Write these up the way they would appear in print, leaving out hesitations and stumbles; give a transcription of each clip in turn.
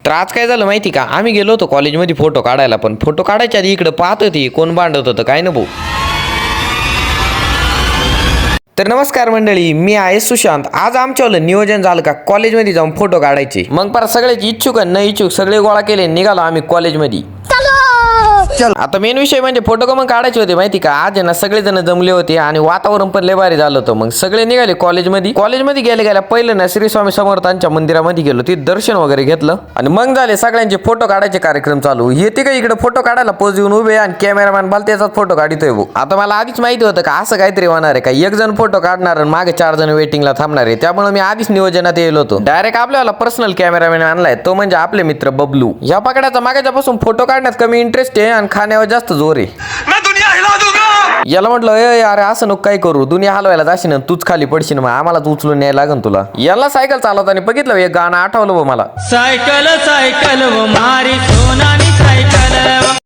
तर आज काय झालं माहिती का, आम्ही गेलो होतो कॉलेजमध्ये फोटो काढायला, पण फोटो काढायच्या आधी इकडे पाहत होती कोण भांडत होतं काय ना भाऊ. तर नमस्कार मंडळी, मी आहे सुशांत. आज आमच्यावालं नियोजन झालं का कॉलेजमध्ये जाऊन फोटो काढायचे. मग परत सगळ्याची इच्छुक आणि न इच्छुक सगळे गोळा केले, निघालो आम्ही कॉलेजमध्ये. आता मेन विषय म्हणजे फोटो का मग काढायचे होते माहिती का. आज आहे ना सगळेजण जमले होते आणि वातावरण पण लय भारी झालं होतं. मग सगळे निघाले कॉलेजमध्ये गेल्या पहिलं ना श्री स्वामी समर्थांच्या मंदिरामध्ये गेलो, तिथे दर्शन वगैरे घेतलं आणि मग झाले सगळ्यांचे फोटो काढायचे कार्यक्रम चालू. येते का इकडे फोटो काढायला पोज येऊन उभे आणि कॅमेरामॅन बाल त्याचाच फोटो काढतोय भाऊ. आता मला आधीच माहिती होतं का असं काहीतरी होणार आहे, का एक जण फोटो काढणार आणि मागे 4 जण वेटिंगला थांबणार आहे. त्यामुळे मी आधीच नियोजनात येलो होतो. डायरेक्ट आपल्याला पर्सनल कॅमेरामॅन आणलाय, तो म्हणजे आपले मित्र बबलू. या पकड्याचा मागाच्यापासून फोटो काढण्यात कमी इंटरेस्ट आहे आणि खाण्यावर जास्त जोर आहे. याला म्हटलं अरे असं नको काय करू, दुनिया हलवायला जाशील तूच खाली पडशील, मग आम्हालाच उचलून न्यायला लागन तुला. याला सायकल चालवताना बघितलं एक गाणं आठवलं बघ मला. सायकल व मारी सोनानी सायकल.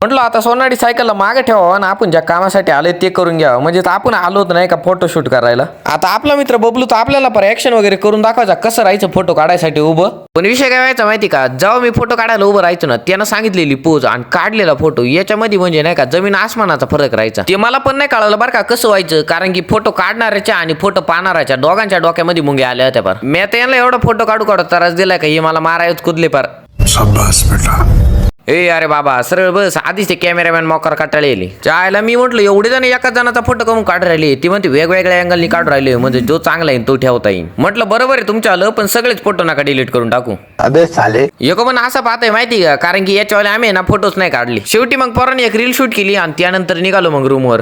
म्हटलं आता सोनाडी सायकलला मागे ठेवावं आणि आपण ज्या कामासाठी आलोय ते करून घ्यावं, म्हणजे आपण आलो होतो नाही का फोटोशूट करायला. आता आपला मित्र बबलू तर आपल्याला पर ऍक्शन वगैरे करून दाखवायचा कसं राहायचं फोटो काढायसाठी उभं. पण विषय काय व्हायचा माहिती का, जेव्हा मी फोटो काढायला उभं राहायचो ना, त्यानं सांगितलेली पोज आणि काढलेला फोटो याच्यामध्ये म्हणजे नाही का जमीन आसमानाचा फरक राहायचा. ते मला पण नाही कळलं बरं का कसं व्हायचं, कारण की फोटो काढणाऱ्याच्या आणि फोटो पाहणाऱ्याच्या दोघांच्या डोक्यामध्ये मुंग्या आल्या होत्या पार. मी आता यांना एवढा फोटो काढू त्रास दिलाय का हे मला मारायच कुदले पार. ए अरे बाबा सरळ बस, आधीच ते कॅमेरामॅन मोकार काटाळी येली चायला. मी म्हटलं एवढे जण एकाच जणाचा फोटो करून काढ राहिले, ती म्हणते वेगवेगळ्या अँगलनी काढू राहिले, म्हणजे जो चांगला येईल तो ठेवता येईल. म्हटलं बरोबर आहे तुमच्या आलं, पण सगळेच फोटो नका डिलीट करून टाकू. अबे साले एक पण असं पाहतंय माहिती का, कारण की याच्यावाले आम्ही ना फोटोच नाही काढले. शेवटी मग पोरांनी एक रील शूट केली आणि त्यानंतर निघालो मग रूमवर.